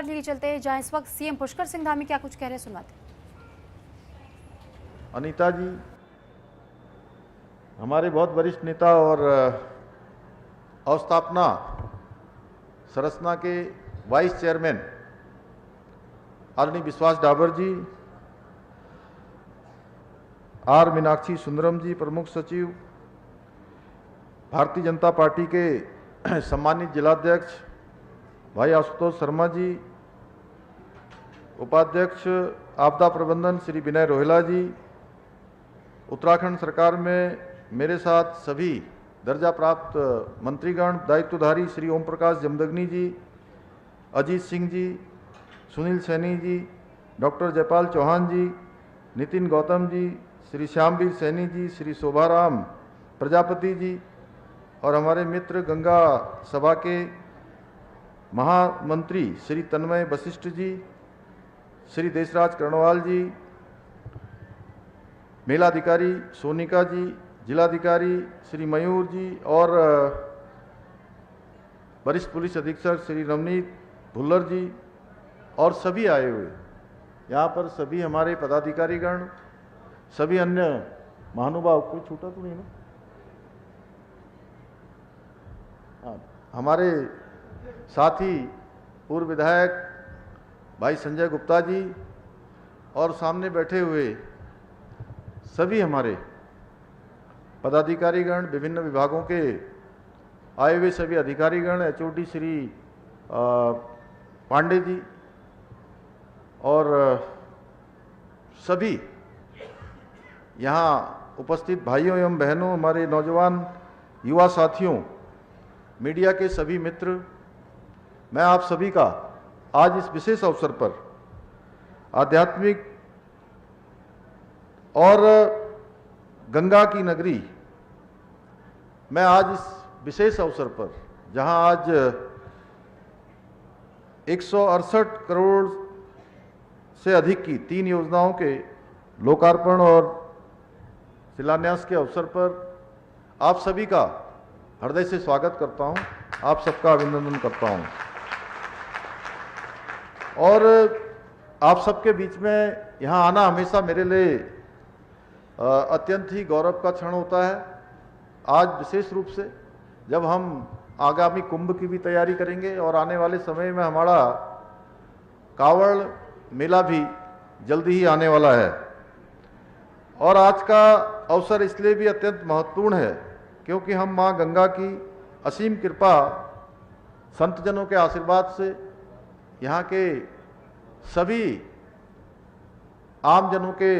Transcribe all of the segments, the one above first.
लिए चलते हैं जहां इस वक्त सीएम पुष्कर सिंह धामी क्या कुछ कह रहे हैं, सुनवाते हैं। अनीता जी हमारे बहुत वरिष्ठ नेता और अवस्थापना सरसना के वाइस चेयरमैन आदरणीय विश्वास डाबर जी, आर मीनाक्षी सुंदरम जी प्रमुख सचिव, भारतीय जनता पार्टी के सम्मानित जिलाध्यक्ष भाई आशुतोष शर्मा जी, उपाध्यक्ष आपदा प्रबंधन श्री विनय रोहिला जी, उत्तराखंड सरकार में मेरे साथ सभी दर्जा प्राप्त मंत्रीगण, दायित्वधारी श्री ओम प्रकाश जमदग्नि जी, अजीत सिंह जी, सुनील सैनी जी, डॉक्टर जयपाल चौहान जी, नितिन गौतम जी, श्री श्यामवीर सैनी जी, श्री शोभाराम प्रजापति जी और हमारे मित्र गंगा सभा के महामंत्री श्री तन्मय वशिष्ठ जी, श्री देशराज कर्णवाल जी, मेलाधिकारी सोनिका जी, जिलाधिकारी श्री मयूर जी और वरिष्ठ पुलिस अधीक्षक श्री रमनीत भुल्लर जी और सभी आए हुए यहाँ पर, सभी हमारे पदाधिकारीगण, सभी अन्य महानुभाव, कोई छूटा तो नहीं ना? हाँ, हमारे साथी पूर्व विधायक भाई संजय गुप्ता जी और सामने बैठे हुए सभी हमारे पदाधिकारीगण, विभिन्न विभागों के आए हुए सभी अधिकारीगण, एचओडी श्री पांडे जी और सभी यहाँ उपस्थित भाइयों एवं बहनों, हमारे नौजवान युवा साथियों, मीडिया के सभी मित्र, मैं आप सभी का आज इस विशेष अवसर पर आध्यात्मिक और गंगा की नगरी मैं आज इस विशेष अवसर पर, जहां आज 168 करोड़ से अधिक की 3 योजनाओं के लोकार्पण और शिलान्यास के अवसर पर आप सभी का हृदय से स्वागत करता हूं, आप सबका अभिनंदन करता हूं और आप सबके बीच में यहां आना हमेशा मेरे लिए अत्यंत ही गौरव का क्षण होता है। आज विशेष रूप से जब हम आगामी कुंभ की भी तैयारी करेंगे और आने वाले समय में हमारा कांवड़ मेला भी जल्दी ही आने वाला है और आज का अवसर इसलिए भी अत्यंत महत्वपूर्ण है क्योंकि हम मां गंगा की असीम कृपा, संतजनों के आशीर्वाद से, यहाँ के सभी आमजनों के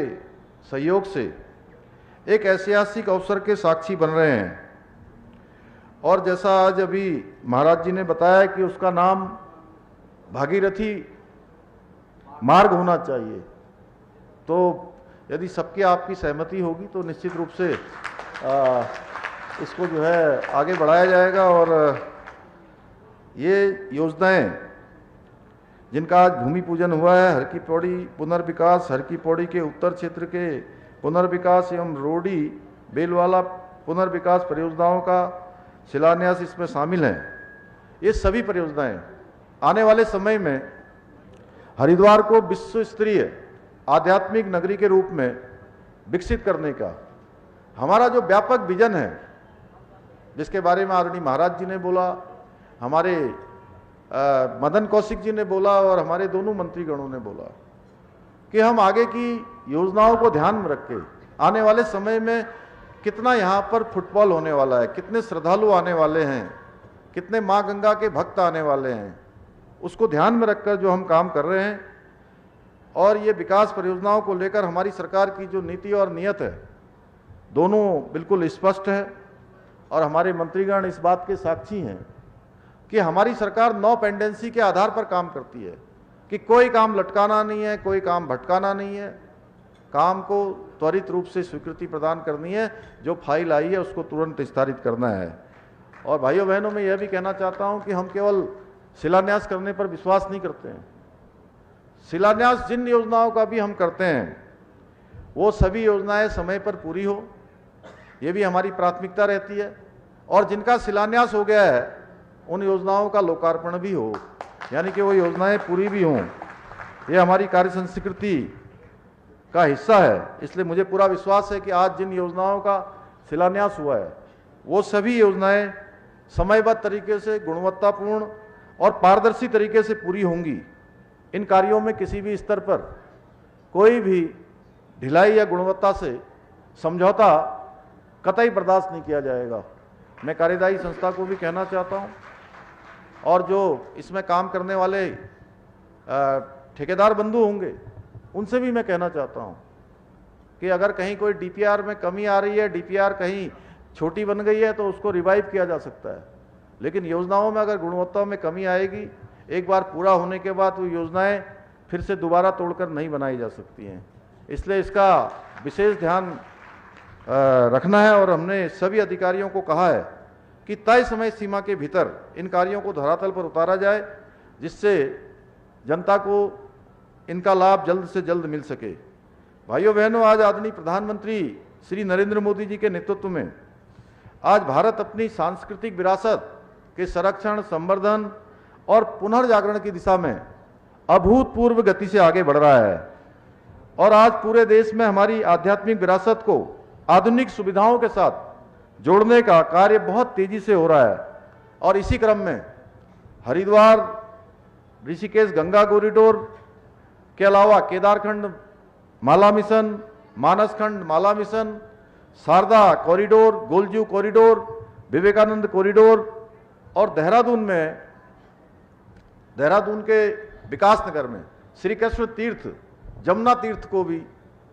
सहयोग से एक ऐतिहासिक अवसर के साक्षी बन रहे हैं और जैसा आज अभी महाराज जी ने बताया कि उसका नाम भागीरथी मार्ग होना चाहिए, तो यदि सबकी आपकी सहमति होगी तो निश्चित रूप से इसको जो है आगे बढ़ाया जाएगा और ये योजनाएं जिनका आज भूमि पूजन हुआ है, हर की पौड़ी पुनर्विकास, हर की पौड़ी के उत्तर क्षेत्र के पुनर्विकास एवं रोडी बेलवाला पुनर्विकास परियोजनाओं का शिलान्यास इसमें शामिल है। ये सभी परियोजनाएं आने वाले समय में हरिद्वार को विश्व स्तरीय आध्यात्मिक नगरी के रूप में विकसित करने का हमारा जो व्यापक विजन है, जिसके बारे में आदरणीय महाराज जी ने बोला, हमारे मदन कौशिक जी ने बोला और हमारे दोनों मंत्रीगणों ने बोला कि हम आगे की योजनाओं को ध्यान में रख के आने वाले समय में कितना यहाँ पर फुटफॉल होने वाला है, कितने श्रद्धालु आने वाले हैं, कितने माँ गंगा के भक्त आने वाले हैं, उसको ध्यान में रखकर जो हम काम कर रहे हैं और ये विकास परियोजनाओं को लेकर हमारी सरकार की जो नीति और नीयत है दोनों बिल्कुल स्पष्ट है और हमारे मंत्रीगण इस बात के साक्षी हैं कि हमारी सरकार नो पेंडेंसी के आधार पर काम करती है कि कोई काम लटकाना नहीं है, कोई काम भटकाना नहीं है, काम को त्वरित रूप से स्वीकृति प्रदान करनी है, जो फाइल आई है उसको तुरंत विस्तारित करना है। और भाइयों बहनों मैं यह भी कहना चाहता हूं कि हम केवल शिलान्यास करने पर विश्वास नहीं करते हैं। शिलान्यास जिन योजनाओं का भी हम करते हैं वो सभी योजनाएं समय पर पूरी हो, ये भी हमारी प्राथमिकता रहती है और जिनका शिलान्यास हो गया है उन योजनाओं का लोकार्पण भी हो। यानी कि वो योजनाएं पूरी भी हों, ये हमारी कार्य संस्कृति का हिस्सा है। इसलिए मुझे पूरा विश्वास है कि आज जिन योजनाओं का शिलान्यास हुआ है वो सभी योजनाएं समयबद्ध तरीके से, गुणवत्तापूर्ण और पारदर्शी तरीके से पूरी होंगी। इन कार्यों में किसी भी स्तर पर कोई भी ढिलाई या गुणवत्ता से समझौता कतई बर्दाश्त नहीं किया जाएगा। मैं कार्यदायी संस्था को भी कहना चाहता हूं और जो इसमें काम करने वाले ठेकेदार बंधु होंगे उनसे भी मैं कहना चाहता हूं कि अगर कहीं कोई डीपीआर में कमी आ रही है, डीपीआर कहीं छोटी बन गई है, तो उसको रिवाइव किया जा सकता है। लेकिन योजनाओं में अगर गुणवत्ता में कमी आएगी, एक बार पूरा होने के बाद वो योजनाएं फिर से दोबारा तोड़कर नहीं बनाई जा सकती हैं। इसलिए इसका विशेष ध्यान रखना है और हमने सभी अधिकारियों को कहा है कि तय समय सीमा के भीतर इन कार्यों को धरातल पर उतारा जाए, जिससे जनता को इनका लाभ जल्द से जल्द मिल सके। भाइयों बहनों, आज आदरणीय प्रधानमंत्री श्री नरेंद्र मोदी जी के नेतृत्व में आज भारत अपनी सांस्कृतिक विरासत के संरक्षण, संवर्धन और पुनर्जागरण की दिशा में अभूतपूर्व गति से आगे बढ़ रहा है और आज पूरे देश में हमारी आध्यात्मिक विरासत को आधुनिक सुविधाओं के साथ जोड़ने का कार्य बहुत तेजी से हो रहा है। और इसी क्रम में हरिद्वार ऋषिकेश गंगा कॉरिडोर के अलावा Kedarkhand Mala mission, Manaskhand Mala mission, Sharda corridor, Golju corridor, Vivekananda corridor और देहरादून के विकास नगर में श्री कृष्ण तीर्थ, जमुना तीर्थ को भी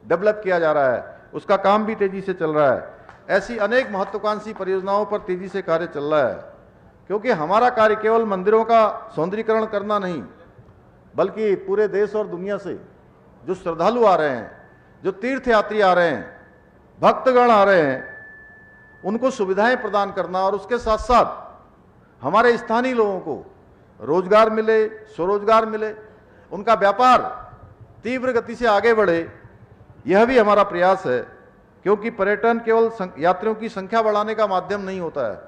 डेवलप किया जा रहा है, उसका काम भी तेजी से चल रहा है। ऐसी अनेक महत्वाकांक्षी परियोजनाओं पर तेजी से कार्य चल रहा है, क्योंकि हमारा कार्य केवल मंदिरों का सौंदर्यीकरण करना नहीं, बल्कि पूरे देश और दुनिया से जो श्रद्धालु आ रहे हैं, जो तीर्थयात्री आ रहे हैं, भक्तगण आ रहे हैं, उनको सुविधाएं प्रदान करना और उसके साथ साथ हमारे स्थानीय लोगों को रोजगार मिले, स्वरोजगार मिले, उनका व्यापार तीव्र गति से आगे बढ़े, यह भी हमारा प्रयास है। क्योंकि पर्यटन केवल यात्रियों की संख्या बढ़ाने का माध्यम नहीं होता है,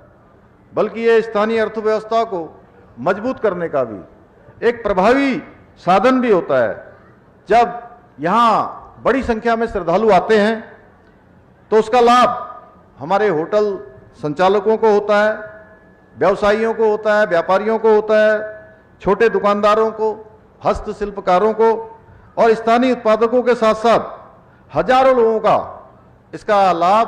बल्कि ये स्थानीय अर्थव्यवस्था को मजबूत करने का भी एक प्रभावी साधन भी होता है। जब यहाँ बड़ी संख्या में श्रद्धालु आते हैं तो उसका लाभ हमारे होटल संचालकों को होता है, व्यवसायियों को होता है, व्यापारियों को होता है, छोटे दुकानदारों को, हस्तशिल्पकारों को और स्थानीय उत्पादकों के साथ साथ हजारों लोगों का इसका लाभ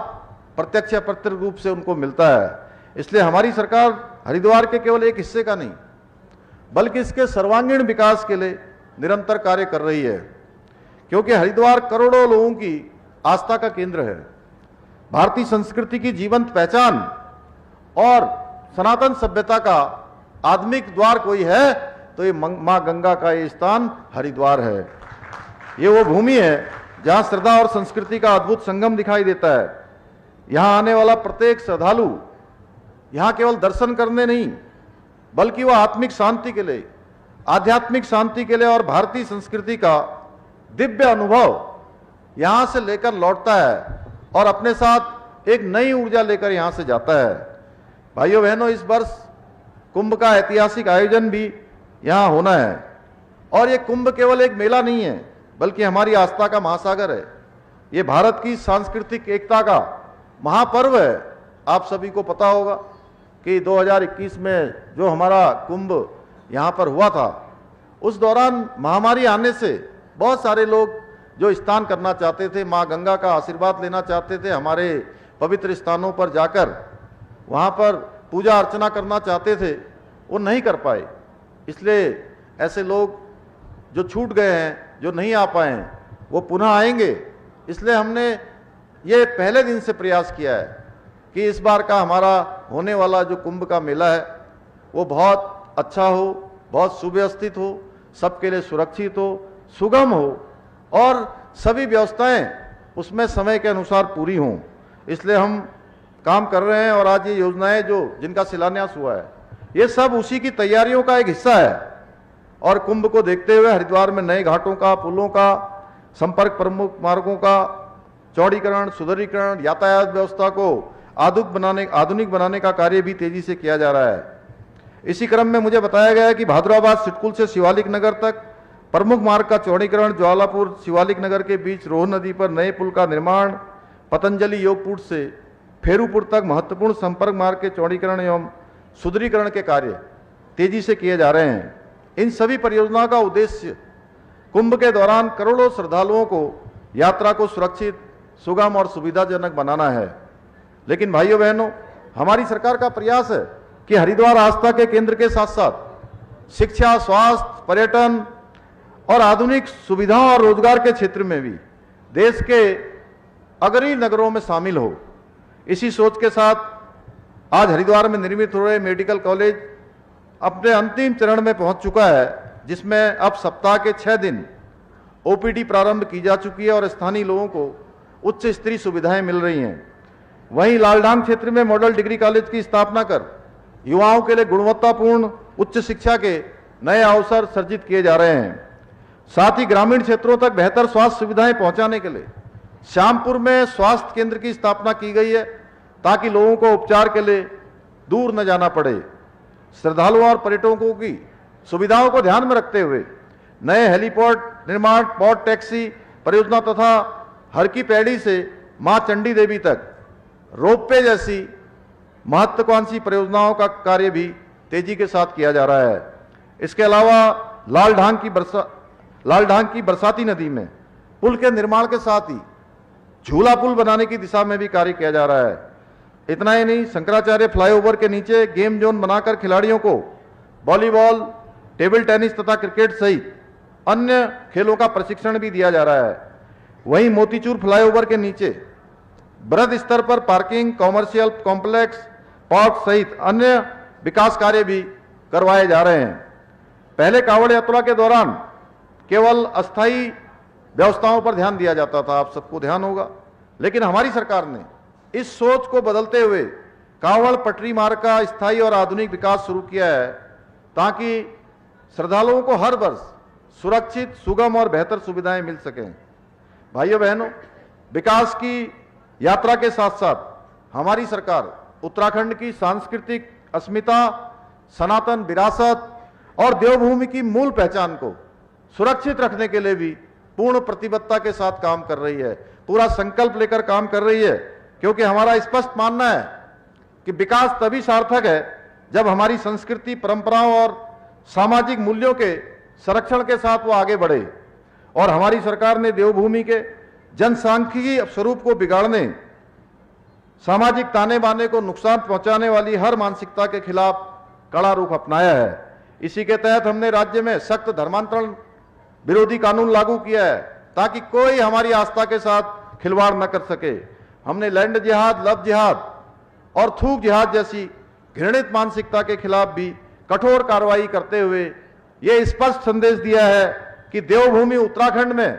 प्रत्यक्ष या अप्रत्यक्ष रूप से उनको मिलता है। इसलिए हमारी सरकार हरिद्वार के केवल एक हिस्से का नहीं, बल्कि इसके सर्वांगीण विकास के लिए निरंतर कार्य कर रही है, क्योंकि हरिद्वार करोड़ों लोगों की आस्था का केंद्र है, भारतीय संस्कृति की जीवंत पहचान और सनातन सभ्यता का आधुनिक द्वार कोई है तो ये मां गंगा का ये स्थान हरिद्वार है। ये वो भूमि है जहां श्रद्धा और संस्कृति का अद्भुत संगम दिखाई देता है। यहां आने वाला प्रत्येक श्रद्धालु यहां केवल दर्शन करने नहीं, बल्कि वह आत्मिक शांति के लिए, आध्यात्मिक शांति के लिए और भारतीय संस्कृति का दिव्य अनुभव यहां से लेकर लौटता है और अपने साथ एक नई ऊर्जा लेकर यहां से जाता है। भाइयों बहनों, इस वर्ष कुंभ का ऐतिहासिक आयोजन भी यहां होना है और ये कुंभ केवल एक मेला नहीं है, बल्कि हमारी आस्था का महासागर है। ये भारत की सांस्कृतिक एकता का महापर्व है। आप सभी को पता होगा कि 2021 में जो हमारा कुंभ यहाँ पर हुआ था, उस दौरान महामारी आने से बहुत सारे लोग जो स्नान करना चाहते थे, माँ गंगा का आशीर्वाद लेना चाहते थे, हमारे पवित्र स्थानों पर जाकर वहाँ पर पूजा अर्चना करना चाहते थे, वो नहीं कर पाए। इसलिए ऐसे लोग जो छूट गए हैं, जो नहीं आ पाए हैं, वो पुनः आएंगे। इसलिए हमने ये पहले दिन से प्रयास किया है कि इस बार का हमारा होने वाला जो कुंभ का मेला है वो बहुत अच्छा हो, बहुत सुव्यवस्थित हो, सबके लिए सुरक्षित हो, सुगम हो और सभी व्यवस्थाएं उसमें समय के अनुसार पूरी हों। इसलिए हम काम कर रहे हैं और आज ये योजनाएं जो जिनका शिलान्यास हुआ है, ये सब उसी की तैयारियों का एक हिस्सा है। और कुंभ को देखते हुए हरिद्वार में नए घाटों का, पुलों का, संपर्क प्रमुख मार्गों का चौड़ीकरण, सुदृढ़ीकरण, यातायात व्यवस्था को आधुनिक बनाने का कार्य भी तेजी से किया जा रहा है। इसी क्रम में मुझे बताया गया कि भादुराबाद सिटकुल से शिवालिक नगर तक प्रमुख मार्ग का चौड़ीकरण, ज्वालापुर शिवालिक नगर के बीच रोह नदी पर नए पुल का निर्माण, पतंजलि योगपुर से फेरूपुर तक महत्वपूर्ण संपर्क मार्ग के चौड़ीकरण एवं सुदृढ़ीकरण के कार्य तेजी से किए जा रहे हैं। इन सभी परियोजनाओं का उद्देश्य कुंभ के दौरान करोड़ों श्रद्धालुओं को यात्रा को सुरक्षित, सुगम और सुविधाजनक बनाना है। लेकिन भाइयों बहनों, हमारी सरकार का प्रयास है कि हरिद्वार आस्था के केंद्र के साथ साथ शिक्षा, स्वास्थ्य, पर्यटन और आधुनिक सुविधाओं और रोजगार के क्षेत्र में भी देश के अग्रणी नगरों में शामिल हो। इसी सोच के साथ आज हरिद्वार में निर्मित हो रहे मेडिकल कॉलेज अपने अंतिम चरण में पहुंच चुका है, जिसमें अब सप्ताह के 6 दिन ओपीडी प्रारंभ की जा चुकी है और स्थानीय लोगों को उच्च स्तरीय सुविधाएं मिल रही हैं। वहीं लालडांग क्षेत्र में मॉडल डिग्री कॉलेज की स्थापना कर युवाओं के लिए गुणवत्तापूर्ण उच्च शिक्षा के नए अवसर सृजित किए जा रहे हैं। साथ ही ग्रामीण क्षेत्रों तक बेहतर स्वास्थ्य सुविधाएं पहुंचाने के लिए श्यामपुर में स्वास्थ्य केंद्र की स्थापना की गई है, ताकि लोगों को उपचार के लिए दूर न जाना पड़े। श्रद्धालुओं और पर्यटकों की सुविधाओं को ध्यान में रखते हुए नए हेलीपोर्ट निर्माण, पोर्ट टैक्सी परियोजना तथा हर की पैड़ी से मां चंडी देवी तक रोपवे जैसी महत्वाकांक्षी परियोजनाओं का कार्य भी तेजी के साथ किया जा रहा है। इसके अलावा लालढांग की बरसाती नदी में पुल के निर्माण के साथ ही झूला पुल बनाने की दिशा में भी कार्य किया जा रहा है। इतना ही नहीं, शंकराचार्य फ्लाईओवर के नीचे गेम जोन बनाकर खिलाड़ियों को वॉलीबॉल, टेबल टेनिस तथा क्रिकेट सहित अन्य खेलों का प्रशिक्षण भी दिया जा रहा है। वहीं मोतीचूर फ्लाईओवर के नीचे बृहद स्तर पर पार्किंग, कॉमर्शियल कॉम्प्लेक्स, पार्क सहित अन्य विकास कार्य भी करवाए जा रहे हैं। पहले कांवड़ यात्रा के दौरान केवल अस्थायी व्यवस्थाओं पर ध्यान दिया जाता था, आप सबको ध्यान होगा, लेकिन हमारी सरकार ने इस सोच को बदलते हुए कांवड़ पटरी मार्ग का स्थायी और आधुनिक विकास शुरू किया है, ताकि श्रद्धालुओं को हर वर्ष सुरक्षित, सुगम और बेहतर सुविधाएं मिल सकें। भाइयों बहनों, विकास की यात्रा के साथ साथ हमारी सरकार उत्तराखंड की सांस्कृतिक अस्मिता, सनातन विरासत और देवभूमि की मूल पहचान को सुरक्षित रखने के लिए भी पूर्ण प्रतिबद्धता के साथ काम कर रही है, पूरा संकल्प लेकर काम कर रही है, क्योंकि हमारा स्पष्ट मानना है कि विकास तभी सार्थक है जब हमारी संस्कृति, परंपराओं और सामाजिक मूल्यों के संरक्षण के साथ वो आगे बढ़े। और हमारी सरकार ने देवभूमि के जनसांख्यिकी स्वरूप को बिगाड़ने, सामाजिक ताने बाने को नुकसान पहुंचाने वाली हर मानसिकता के खिलाफ कड़ा रुख अपनाया है। इसी के तहत हमने राज्य में सख्त धर्मांतरण विरोधी कानून लागू किया है, ताकि कोई हमारी आस्था के साथ खिलवाड़ न कर सके। हमने लैंड जिहाद, लव जिहाद और थूक जिहाद जैसी घृणित मानसिकता के खिलाफ भी कठोर कार्रवाई करते हुए यह स्पष्ट संदेश दिया है कि देवभूमि उत्तराखंड में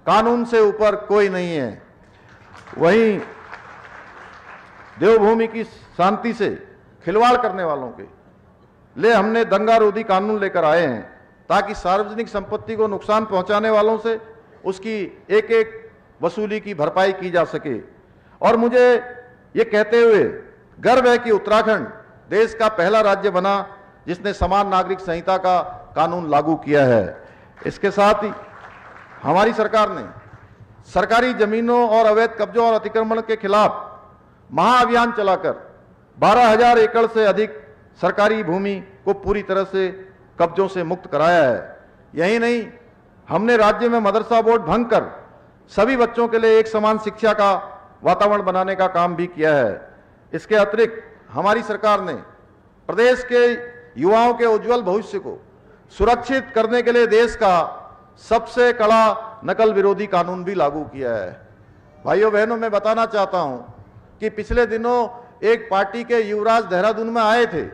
कानून से ऊपर कोई नहीं है। वहीं देवभूमि की शांति से खिलवाड़ करने वालों के लिए हमने दंगा रोधी कानून लेकर आए हैं, ताकि सार्वजनिक संपत्ति को नुकसान पहुंचाने वालों से उसकी एक एक वसूली की भरपाई की जा सके। और मुझे ये कहते हुए गर्व है कि उत्तराखंड देश का पहला राज्य बना जिसने समान नागरिक संहिता का कानून लागू किया है। इसके साथ ही हमारी सरकार ने सरकारी जमीनों और अवैध कब्जों और अतिक्रमण के खिलाफ महाअभियान चलाकर 12,000 एकड़ से अधिक सरकारी भूमि को पूरी तरह से कब्जों से मुक्त कराया है। यही नहीं, हमने राज्य में मदरसा बोर्ड भंग कर सभी बच्चों के लिए एक समान शिक्षा का वातावरण बनाने का काम भी किया है। इसके अतिरिक्त हमारी सरकार ने प्रदेश के युवाओं के उज्जवल भविष्य को सुरक्षित करने के लिए देश का सबसे कड़ा नकल विरोधी कानून भी लागू किया है। भाइयों बहनों, मैं बताना चाहता हूं कि पिछले दिनों एक पार्टी के युवराज देहरादून में आए थे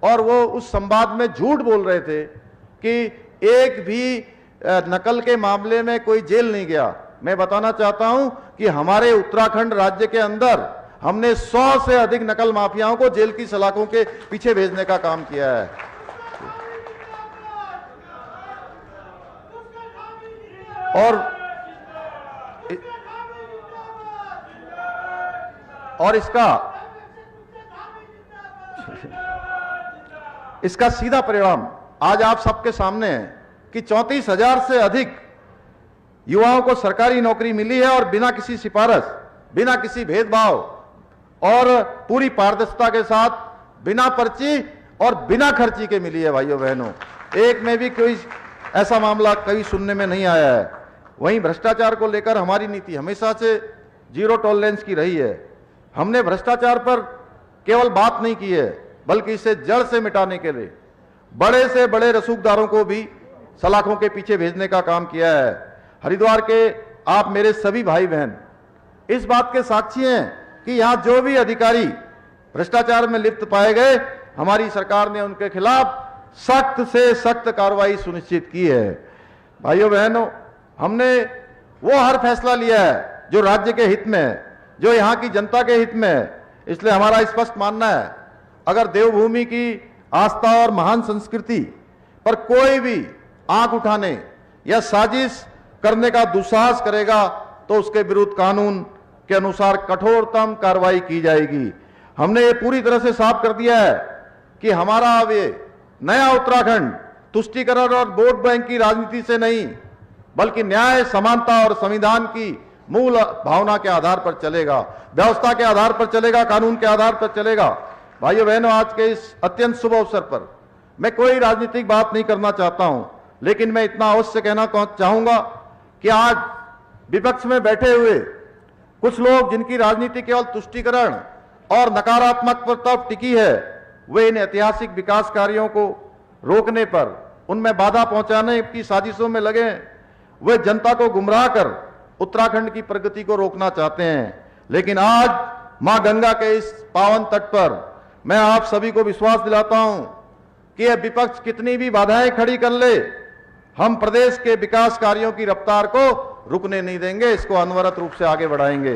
और वो उस संवाद में झूठ बोल रहे थे कि एक भी नकल के मामले में कोई जेल नहीं गया। मैं बताना चाहता हूं कि हमारे उत्तराखंड राज्य के अंदर हमने 100 से अधिक नकल माफियाओं को जेल की सलाखों के पीछे भेजने का काम किया है। और इसका इसका सीधा परिणाम आज आप सबके सामने है कि 34,000 से अधिक युवाओं को सरकारी नौकरी मिली है और बिना किसी सिफारिश, बिना किसी भेदभाव और पूरी पारदर्शिता के साथ, बिना पर्ची और बिना खर्ची के मिली है। भाइयों बहनों, एक में भी कोई ऐसा मामला कभी सुनने में नहीं आया है। वहीं भ्रष्टाचार को लेकर हमारी नीति हमेशा से जीरो टॉलरेंस की रही है। हमने भ्रष्टाचार पर केवल बात नहीं की है, बल्कि इसे जड़ से मिटाने के लिए बड़े से बड़े रसूखदारों को भी सलाखों के पीछे भेजने का काम किया है। हरिद्वार के आप मेरे सभी भाई बहन इस बात के साक्षी हैं कि यहां जो भी अधिकारी भ्रष्टाचार में लिप्त पाए गए, हमारी सरकार ने उनके खिलाफ सख्त से सख्त कार्रवाई सुनिश्चित की है। भाइयों बहनों, हमने वो हर फैसला लिया है जो राज्य के हित में है, जो यहां की जनता के हित में है। इसलिए हमारा स्पष्ट मानना है, अगर देवभूमि की आस्था और महान संस्कृति पर कोई भी आंख उठाने या साजिश करने का दुस्साहस करेगा तो उसके विरुद्ध कानून के अनुसार कठोरतम कार्रवाई की जाएगी। हमने ये पूरी तरह से साफ कर दिया है कि हमारा अब ये नया उत्तराखंड तुष्टीकरण और वोट बैंक की राजनीति से नहीं, बल्कि न्याय, समानता और संविधान की मूल भावना के आधार पर चलेगा, व्यवस्था के आधार पर चलेगा, कानून के आधार पर चलेगा। भाइयों बहनों, आज के इस अत्यंत शुभ अवसर पर मैं कोई राजनीतिक बात नहीं करना चाहता हूं, लेकिन मैं इतना अवश्य कहना चाहूंगा कि आज विपक्ष में बैठे हुए कुछ लोग जिनकी राजनीति केवल तुष्टीकरण और नकारात्मक पर तरफ टिकी है, वे इन ऐतिहासिक विकास कार्यों को रोकने पर, उनमें बाधा पहुंचाने की साजिशों में लगे हैं। वे जनता को गुमराह कर उत्तराखंड की प्रगति को रोकना चाहते हैं। लेकिन आज मां गंगा के इस पावन तट पर मैं आप सभी को विश्वास दिलाता हूं कि यह विपक्ष कितनी भी बाधाएं खड़ी कर ले, हम प्रदेश के विकास कार्यों की रफ्तार को रुकने नहीं देंगे, इसको अनवरत रूप से आगे बढ़ाएंगे।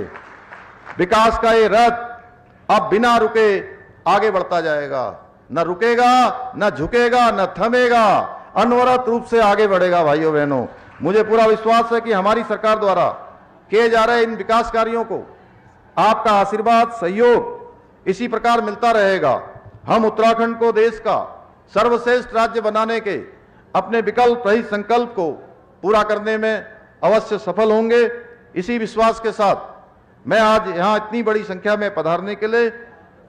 विकास का ये रथ अब बिना रुके आगे बढ़ता जाएगा, न रुकेगा, न झुकेगा, न थमेगा, अनवरत रूप से आगे बढ़ेगा। भाइयों बहनों, मुझे पूरा विश्वास है कि हमारी सरकार द्वारा किए जा रहे इन विकास कार्यों को आपका आशीर्वाद, सहयोग इसी प्रकार मिलता रहेगा। हम उत्तराखंड को देश का सर्वश्रेष्ठ राज्य बनाने के अपने विकल्प रहित संकल्प को पूरा करने में अवश्य सफल होंगे। इसी विश्वास के साथ मैं आज यहां इतनी बड़ी संख्या में पधारने के लिए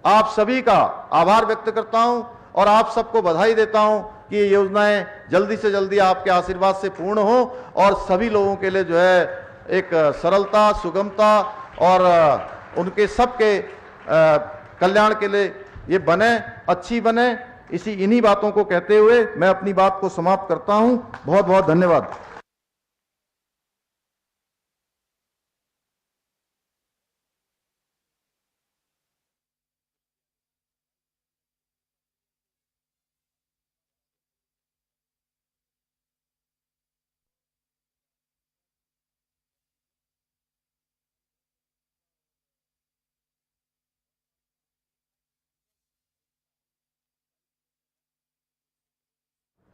आप सभी का आभार व्यक्त करता हूं और आप सबको बधाई देता हूं कि ये योजनाएं जल्दी से जल्दी आपके आशीर्वाद से पूर्ण हो और सभी लोगों के लिए जो है एक सरलता, सुगमता और उनके सबके कल्याण के लिए ये बने, अच्छी बने। इन्हीं बातों को कहते हुए मैं अपनी बात को समाप्त करता हूं। बहुत बहुत धन्यवाद।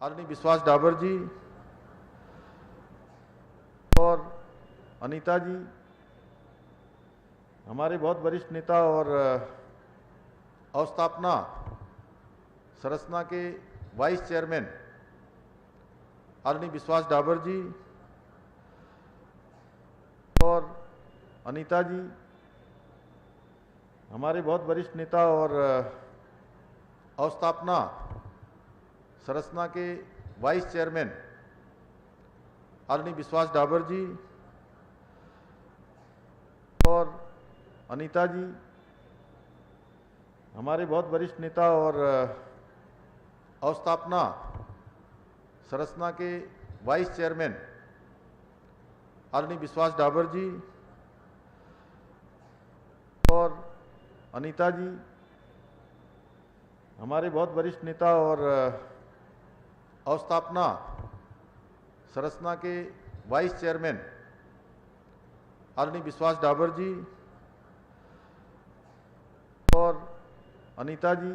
आदरणीय विश्वास डाबर जी और अनीता जी, हमारे बहुत वरिष्ठ नेता और अवस्थापना संरचना के वाइस चेयरमैन आदरणीय विश्वास डाबर जी और अनीता जी, हमारे बहुत वरिष्ठ नेता और अवस्थापना संरचना के वाइस चेयरमैन आदरणीय विश्वास डाबर जी और अनीता जी, हमारे बहुत वरिष्ठ नेता और अवस्थापना संरचना के वाइस चेयरमैन आदरणीय विश्वास डाबर जी और अनीता जी, हमारे बहुत वरिष्ठ नेता और अवस्थापना संरचना के वाइस चेयरमैन आदरणीय विश्वास डाबर जी और अनीता जी,